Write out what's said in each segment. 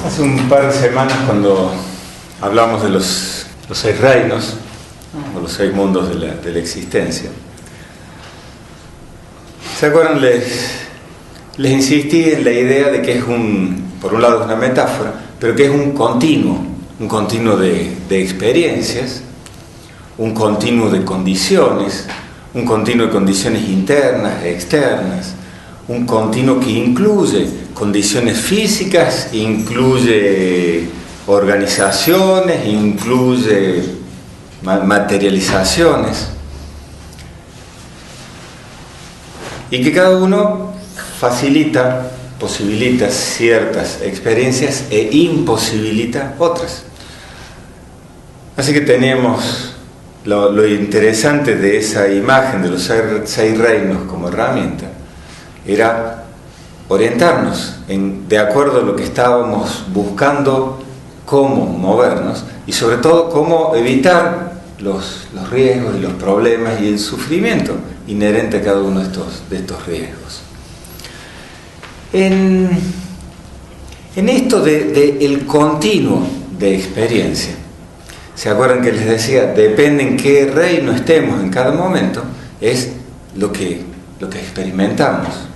Hace un par de semanas, cuando hablamos de los 6 reinos, o los 6 mundos de la existencia, ¿se acuerdan? Les insistí en la idea de que es por un lado es una metáfora, pero que es un continuo de experiencias, un continuo de condiciones, un continuo de condiciones internas e externas, un continuo que incluye condiciones físicas, incluye organizaciones, incluye materializaciones, y que cada uno posibilita ciertas experiencias e imposibilita otras. Así que tenemos lo interesante de esa imagen de los 6 reinos como herramienta, era orientarnos de acuerdo a lo que estábamos buscando, cómo movernos y sobre todo cómo evitar los riesgos y los problemas y el sufrimiento inherente a cada uno de estos riesgos. En esto el continuo de experiencia, ¿se acuerdan que les decía? Depende en qué reino estemos en cada momento, es lo que experimentamos.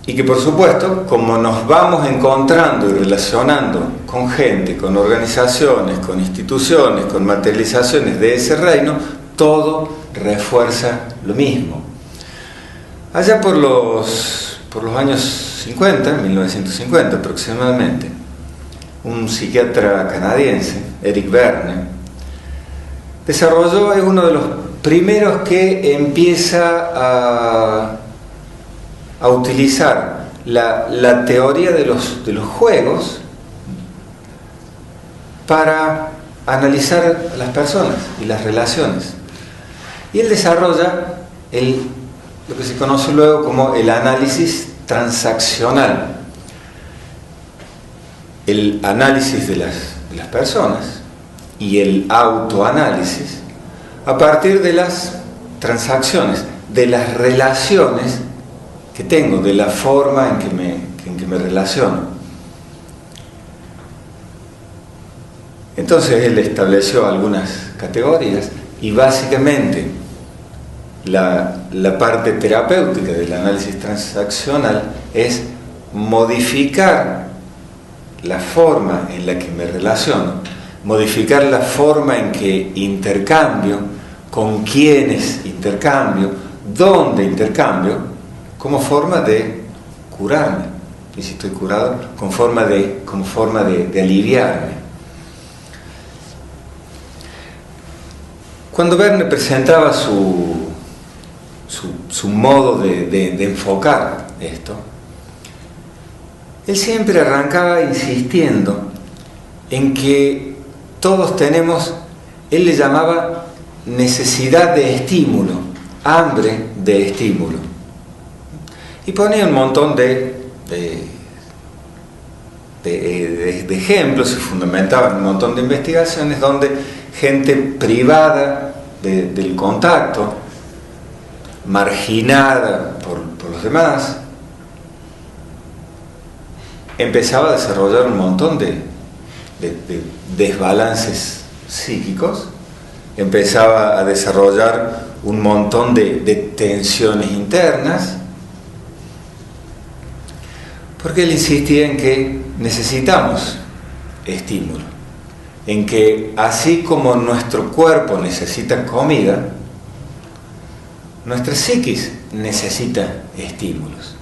Y que por supuesto, como nos vamos encontrando y relacionando con gente, con organizaciones, con instituciones, con materializaciones de ese reino, todo refuerza lo mismo. Allá por los años 50, 1950 aproximadamente, un psiquiatra canadiense, Eric Berne, desarrolló, es uno de los primeros que empieza a utilizar la teoría de los juegos para analizar a las personas y las relaciones. Y él desarrolla lo que se conoce luego como el análisis transaccional, el análisis de las personas y el autoanálisis a partir de las transacciones, de las relaciones que tengo, de la forma en que me relaciono. Entonces él estableció algunas categorías y básicamente la parte terapéutica del análisis transaccional es modificar la forma en la que me relaciono, modificar la forma en que intercambio, con quiénes intercambio, dónde intercambio, como forma de curarme, y si estoy curado, como forma de aliviarme. Cuando Verne presentaba su modo de enfocar esto, él siempre arrancaba insistiendo en que todos tenemos, él le llamaba necesidad de estímulo, hambre de estímulo. Y ponía un montón de ejemplos, se fundamentaban un montón de investigaciones donde gente privada del contacto, marginada por los demás, empezaba a desarrollar un montón de desbalances psíquicos, empezaba a desarrollar un montón de tensiones internas, porque él insistía en que necesitamos estímulo, en que así como nuestro cuerpo necesita comida, nuestra psiquis necesita estímulos.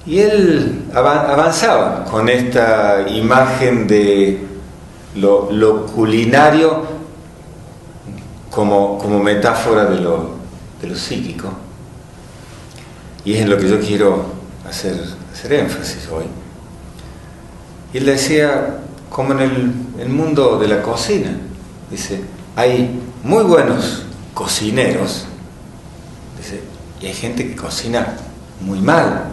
Y él avanzaba con esta imagen de lo culinario como metáfora de lo psíquico, y es en lo que yo quiero hacer énfasis hoy. Y él decía, como en el mundo de la cocina, dice, hay muy buenos cocineros, dice, y hay gente que cocina muy mal.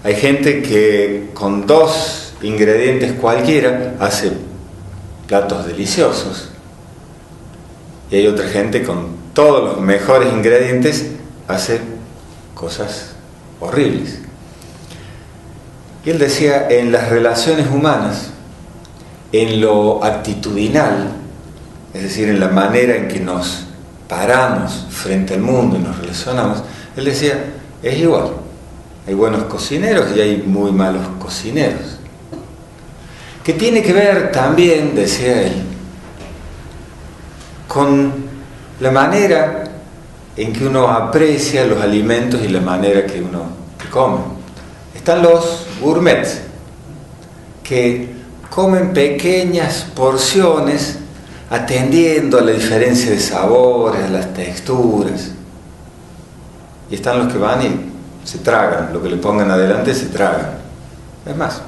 Hay gente que con 2 ingredientes cualquiera hace platos deliciosos, y hay otra gente con todos los mejores ingredientes hace cosas horribles. Y él decía, en las relaciones humanas, en lo actitudinal, es decir, en la manera en que nos paramos frente al mundo y nos relacionamos, él decía, es igual. Hay buenos cocineros y hay muy malos cocineros. Que tiene que ver también, decía él, con la manera en que uno aprecia los alimentos y la manera que uno come. Están los gourmets, que comen pequeñas porciones atendiendo a la diferencia de sabores, a las texturas. Y están los que van y se tragan, lo que le pongan adelante se tragan. Es más,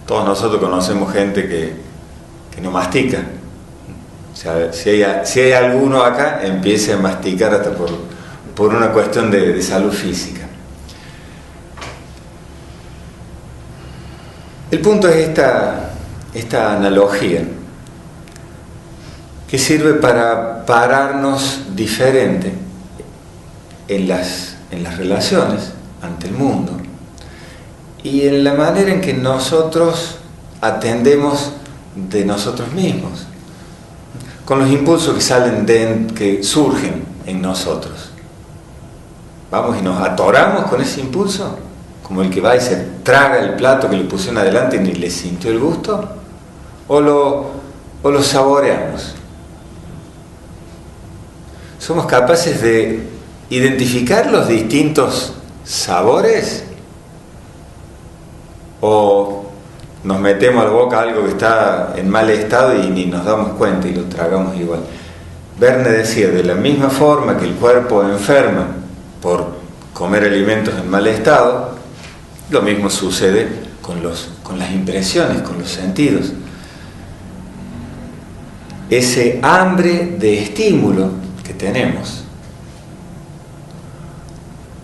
todos nosotros conocemos gente que no mastica. O sea, si hay alguno acá, empiece a masticar hasta por una cuestión de salud física. El punto es esta analogía que sirve para pararnos diferente en las relaciones ante el mundo y en la manera en que nosotros atendemos de nosotros mismos, con los impulsos que surgen en nosotros. Vamos y nos atoramos con ese impulso, como el que va y se traga el plato que le pusieron adelante y ni le sintió el gusto, o lo saboreamos. Somos capaces de identificar los distintos sabores, o nos metemos a la boca algo que está en mal estado y ni nos damos cuenta y lo tragamos igual. Verne decía, de la misma forma que el cuerpo enferma por comer alimentos en mal estado, lo mismo sucede con las impresiones, con los sentidos. Ese hambre de estímulo que tenemos,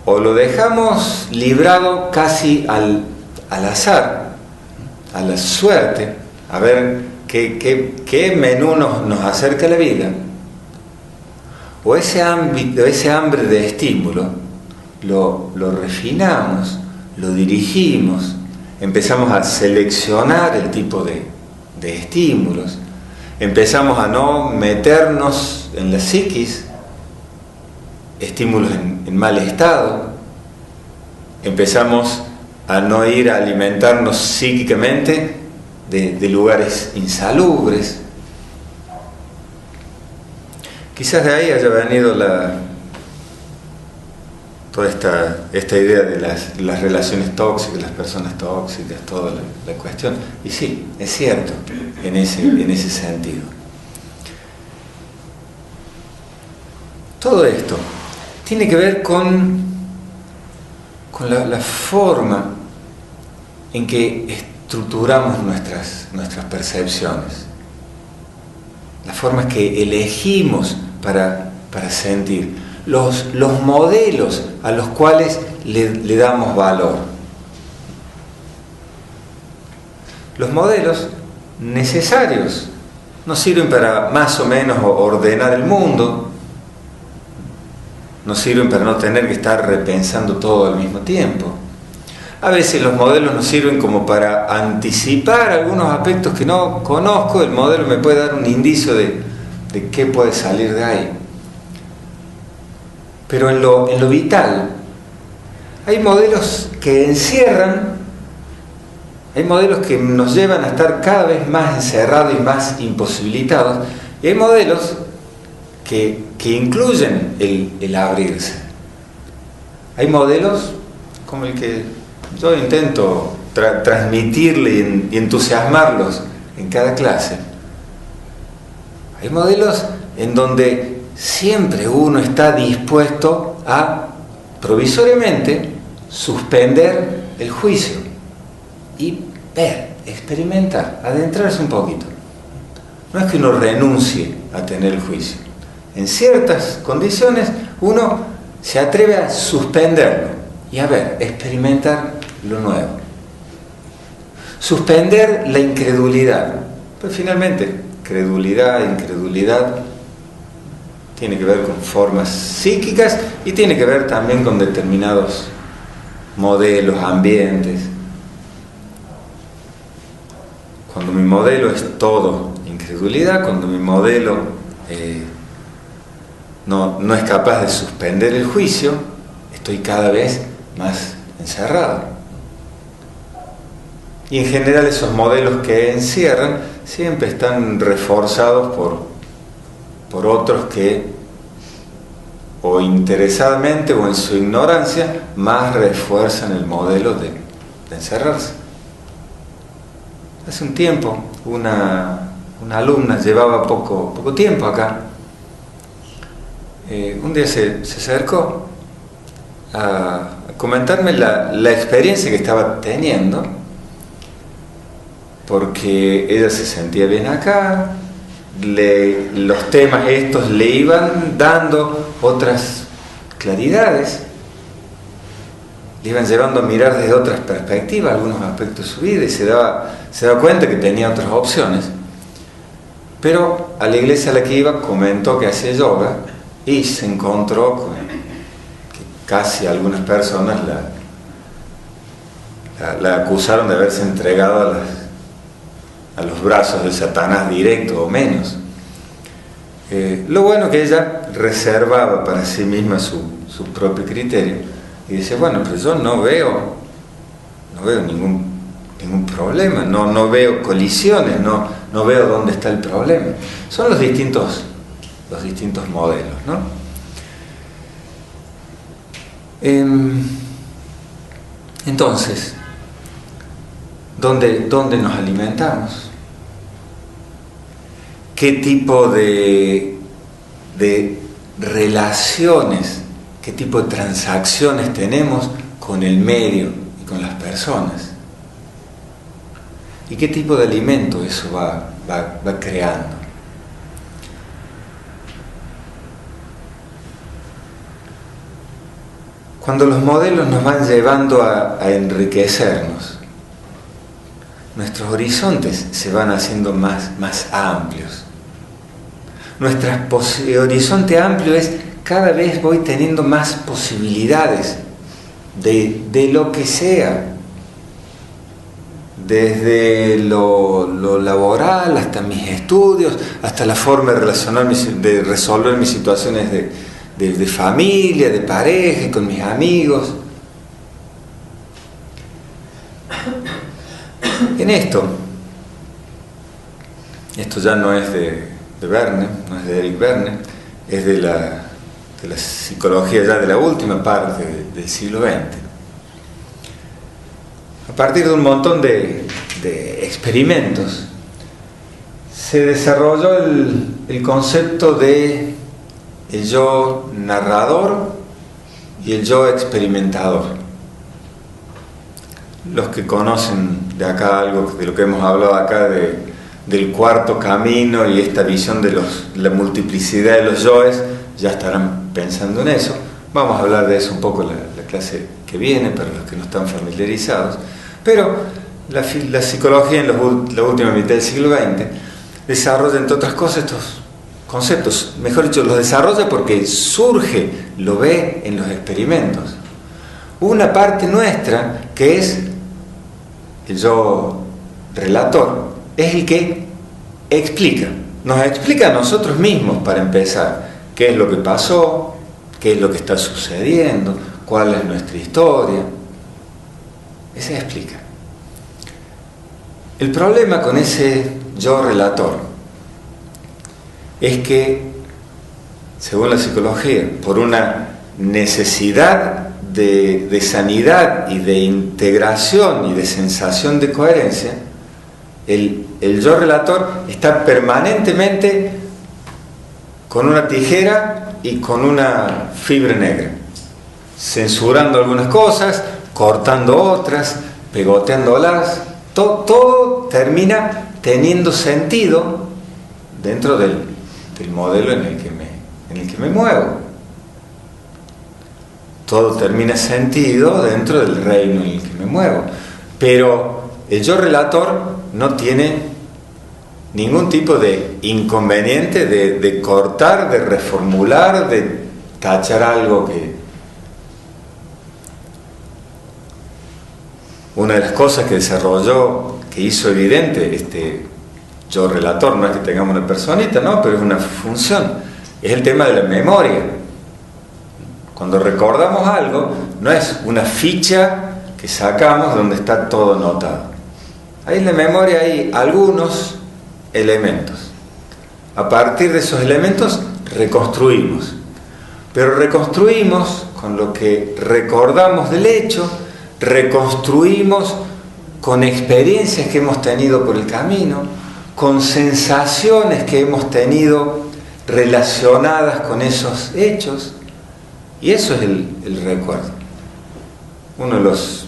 o lo dejamos librado casi al azar, a la suerte, a ver qué menú nos acerca a la vida, o ese hambre de estímulo lo refinamos, lo dirigimos, empezamos a seleccionar el tipo de estímulos, empezamos a no meternos en la psiquis estímulos en mal estado, empezamos a no ir a alimentarnos psíquicamente de lugares insalubres. Quizás de ahí haya venido toda esta idea de las relaciones tóxicas, las personas tóxicas, toda la cuestión. Y sí, es cierto, en ese sentido. Todo esto tiene que ver con la forma en que estructuramos nuestras percepciones, las formas que elegimos para sentir, los modelos a los cuales le damos valor. Los modelos necesarios nos sirven para más o menos ordenar el mundo, nos sirven para no tener que estar repensando todo al mismo tiempo. A veces los modelos nos sirven como para anticipar algunos aspectos que no conozco. El modelo me puede dar un indicio de qué puede salir de ahí. Pero en lo vital, hay modelos que encierran, hay modelos que nos llevan a estar cada vez más encerrados y más imposibilitados, y hay modelos que incluyen el abrirse. Hay modelos como el que yo intento transmitirle y entusiasmarlos en cada clase. Hay modelos en donde siempre uno está dispuesto a provisoriamente suspender el juicio y ver, experimentar, adentrarse un poquito. No es que uno renuncie a tener el juicio. En ciertas condiciones uno se atreve a suspenderlo y a ver, experimentar lo nuevo. Suspender la incredulidad. Pues finalmente, credulidad, incredulidad, tiene que ver con formas psíquicas y tiene que ver también con determinados modelos, ambientes. cuando mi modelo es todo incredulidad, cuando mi modelo no es capaz de suspender el juicio, estoy cada vez más encerrado. Y en general esos modelos que encierran siempre están reforzados por otros que, o interesadamente o en su ignorancia, más refuerzan el modelo de encerrarse. Hace un tiempo, una alumna llevaba poco tiempo acá. Un día se acercó a comentarme la experiencia que estaba teniendo, porque ella se sentía bien acá, los temas estos le iban dando otras claridades, le iban llevando a mirar desde otras perspectivas algunos aspectos de su vida, y se daba cuenta que tenía otras opciones. Pero a la iglesia a la que iba comentó que hacía yoga y se encontró con que casi algunas personas la acusaron de haberse entregado a los brazos de Satanás directo o menos. Lo bueno que ella reservaba para sí misma su propio criterio y dice, bueno, pero yo no veo ningún problema, no veo colisiones, no veo dónde está el problema. Son los distintos modelos, ¿no? Entonces, ¿dónde nos alimentamos? ¿Qué tipo de relaciones, qué tipo de transacciones tenemos con el medio y con las personas? ¿Y qué tipo de alimento eso va creando? Cuando los modelos nos van llevando a enriquecernos, nuestros horizontes se van haciendo más amplios. El horizonte amplio es cada vez voy teniendo más posibilidades de lo que sea, desde lo laboral hasta mis estudios, hasta la forma de resolver mis situaciones de familia, de pareja, con mis amigos. En esto ya no es de Verne, no es de Eric Verne, es de la psicología ya de la última parte del siglo XX. A partir de un montón de experimentos se desarrolló el concepto de el yo narrador y el yo experimentador. Los que conocen de acá algo de lo que hemos hablado acá del cuarto camino y esta visión de la multiplicidad de los yoes ya estarán pensando en eso. Vamos a hablar de eso un poco la clase que viene para los que no están familiarizados. Pero la psicología en la última mitad del siglo XX desarrolla, entre otras cosas, estos conceptos. Mejor dicho, los desarrolla porque surge, lo ve en los experimentos. Una parte nuestra, que es el yo relator, es el que explica. Nos explica a nosotros mismos, para empezar, qué es lo que pasó, qué es lo que está sucediendo, cuál es nuestra historia. Ese explica. El problema con ese yo relator es que, según la psicología, por una necesidad de sanidad y de integración y de sensación de coherencia, el yo relator está permanentemente con una tijera y con una fibra negra, censurando algunas cosas, cortando otras, pegoteándolas. Todo termina teniendo sentido dentro del modelo en el que me muevo. Todo termina sentido dentro del reino en el que me muevo. Pero el yo relator no tiene ningún tipo de inconveniente de cortar, de reformular, de tachar algo que... Una de las cosas que desarrolló que hizo evidente este yo relator, no es que tengamos una personita, no, pero es una función, es el tema de la memoria. Cuando recordamos algo, no es una ficha que sacamos donde está todo anotado. Ahí en la memoria hay algunos elementos. A partir de esos elementos reconstruimos. Pero reconstruimos con lo que recordamos del hecho, reconstruimos con experiencias que hemos tenido por el camino, con sensaciones que hemos tenido relacionadas con esos hechos, y eso es el recuerdo. Uno de los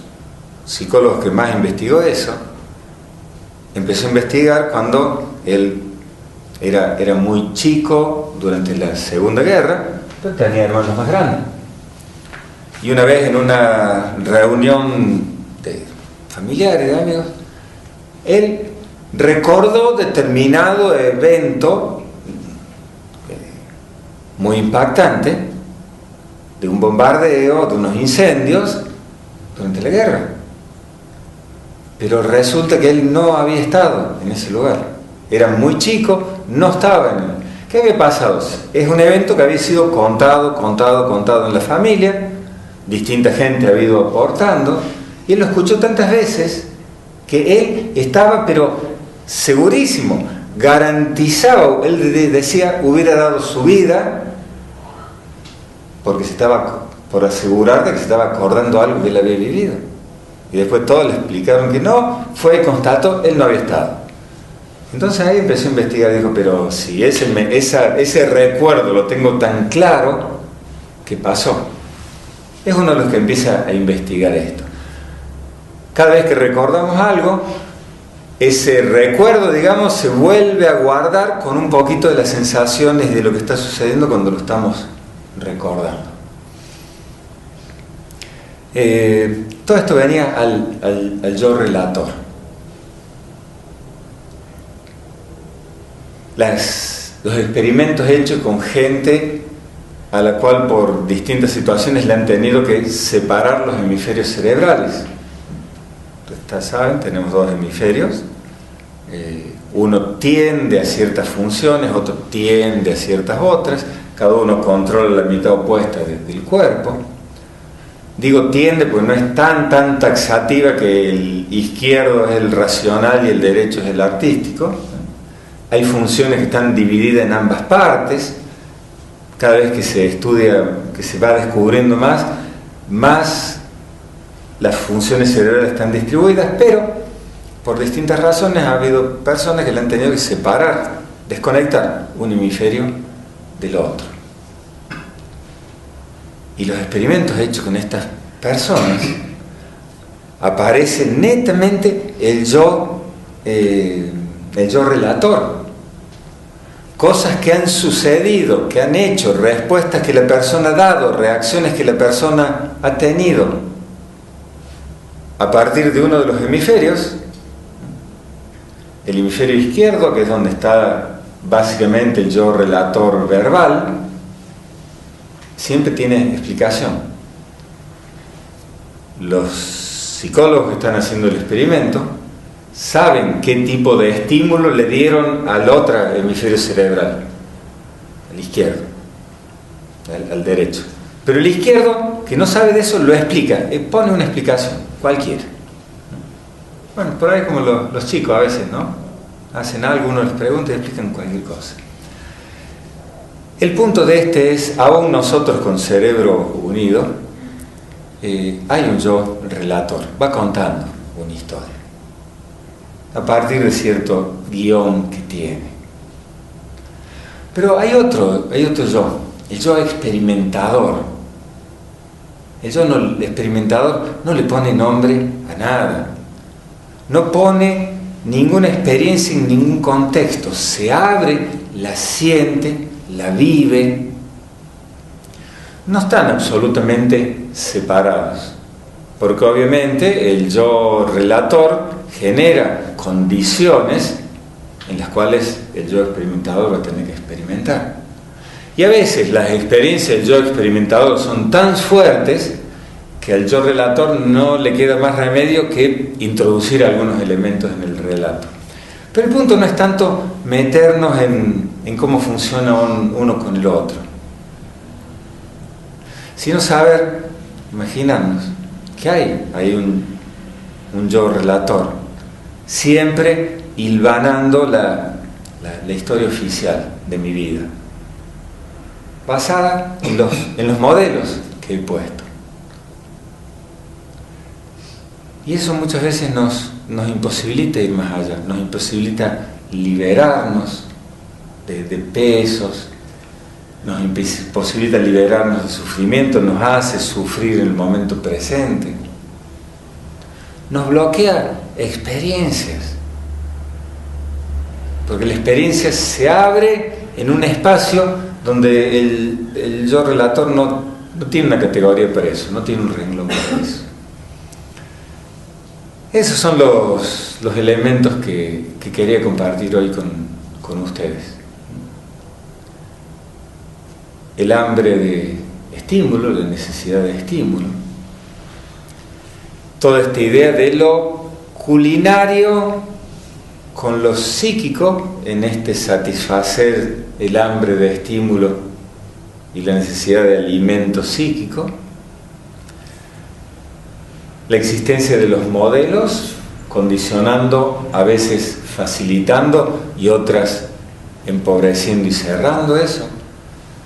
psicólogos que más investigó eso, empezó a investigar cuando él era muy chico durante la Segunda Guerra, pero tenía hermanos más grandes. Y una vez en una reunión de familiares, de amigos, él recordó determinado evento muy impactante de un bombardeo, de unos incendios durante la guerra. Pero resulta que él no había estado en ese lugar. Era muy chico, no estaba en él. ¿Qué había pasado? Es un evento que había sido contado en la familia, distinta gente ha ido aportando, y él lo escuchó tantas veces que él estaba, pero segurísimo, garantizaba, él decía, hubiera dado su vida porque se estaba por asegurar de que se estaba acordando algo que él había vivido. Y después todos le explicaron que no, fue y constató, él no había estado. Entonces ahí empezó a investigar y dijo, pero si ese recuerdo lo tengo tan claro, ¿qué pasó? Es uno de los que empieza a investigar esto. Cada vez que recordamos algo, ese recuerdo, digamos, se vuelve a guardar con un poquito de las sensaciones de lo que está sucediendo cuando lo estamos recordando. Todo esto venía al yo relator. Los experimentos hechos con gente a la cual por distintas situaciones le han tenido que separar los hemisferios cerebrales. Ustedes saben, tenemos dos hemisferios. Uno tiende a ciertas funciones, otro tiende a ciertas otras. Cada uno controla la mitad opuesta del cuerpo. Digo tiende porque no es tan taxativa que el izquierdo es el racional y el derecho es el artístico. Hay funciones que están divididas en ambas partes. Cada vez que se estudia, que se va descubriendo más las funciones cerebrales están distribuidas, pero por distintas razones ha habido personas que le han tenido que separar, desconectar un hemisferio del otro. Y los experimentos hechos con estas personas aparece netamente el yo relator. Cosas que han sucedido, que han hecho, respuestas que la persona ha dado, reacciones que la persona ha tenido a partir de uno de los hemisferios, el hemisferio izquierdo, que es donde está básicamente el yo relator verbal, siempre tiene explicación. Los psicólogos que están haciendo el experimento saben qué tipo de estímulo le dieron al otro hemisferio cerebral, al izquierdo, al derecho. Pero el izquierdo, que no sabe de eso, lo explica, pone una explicación, cualquiera. Bueno, por ahí como los chicos a veces, ¿no? Hacen algo, uno les pregunta y explican cualquier cosa. El punto de este es, aún nosotros con cerebro unido, hay un yo relator, va contando una historia a partir de cierto guión que tiene. Pero hay otro yo, el yo experimentador. El yo experimentador no le pone nombre a nada, no pone ninguna experiencia en ningún contexto, se abre, la siente, la vive. No están absolutamente separados, porque obviamente el yo relator genera condiciones en las cuales el yo experimentador va a tener que experimentar. Y a veces las experiencias del yo experimentador son tan fuertes que al yo relator no le queda más remedio que introducir algunos elementos en el relato. Pero el punto no es tanto meternos en cómo funciona uno con el otro, sino saber, imaginarnos que hay un yo relator, siempre hilvanando la historia oficial de mi vida, basada en los modelos que he puesto. Y eso muchas veces nos imposibilita ir más allá, nos imposibilita liberarnos de pesos, nos imposibilita liberarnos de sufrimiento, nos hace sufrir el momento presente, nos bloquea experiencias, porque la experiencia se abre en un espacio donde el yo relator no tiene una categoría para eso, no tiene un renglón para eso. Esos son los elementos que quería compartir hoy con ustedes. El hambre de estímulo, la necesidad de estímulo. Toda esta idea de lo culinario con lo psíquico en este satisfacer el hambre de estímulo y la necesidad de alimento psíquico. La existencia de los modelos, condicionando, a veces facilitando y otras empobreciendo y cerrando eso.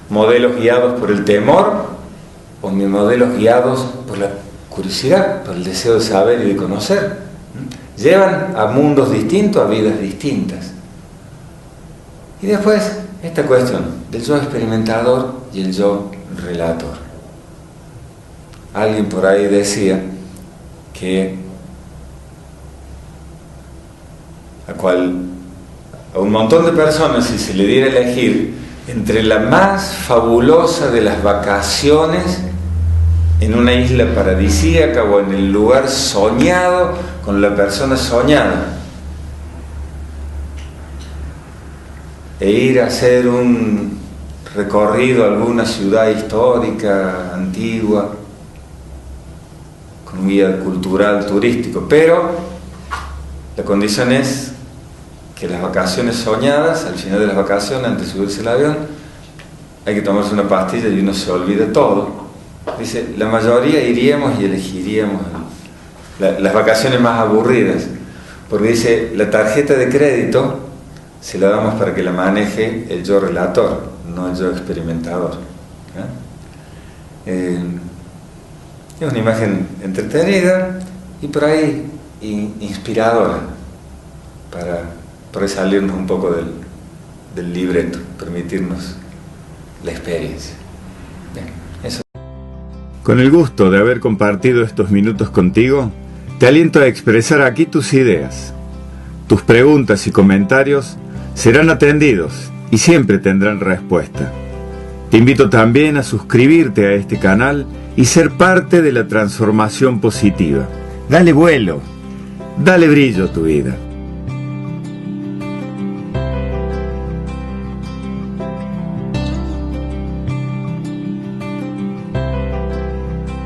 Modelos guiados por el temor o modelos guiados por la curiosidad, por el deseo de saber y de conocer. Llevan a mundos distintos, a vidas distintas. Y después, esta cuestión del yo experimentador y el yo relator. Alguien por ahí decía que a un montón de personas, si se le diera a elegir entre la más fabulosa de las vacaciones en una isla paradisíaca o en el lugar soñado con la persona soñada, e ir a hacer un recorrido a alguna ciudad histórica, antigua, con un guía cultural, turístico, pero la condición es que las vacaciones soñadas, al final de las vacaciones, antes de subirse al avión, hay que tomarse una pastilla y uno se olvida todo. Dice, la mayoría iríamos y elegiríamos las vacaciones más aburridas, porque dice, la tarjeta de crédito se la damos para que la maneje el yo relator, no el yo experimentador. Es una imagen entretenida y por ahí inspiradora para salirnos un poco del libreto, permitirnos la experiencia. Bien, eso. Con el gusto de haber compartido estos minutos contigo, te aliento a expresar aquí tus ideas. Tus preguntas y comentarios serán atendidos y siempre tendrán respuesta. Te invito también a suscribirte a este canal y ser parte de la transformación positiva. Dale vuelo, dale brillo a tu vida.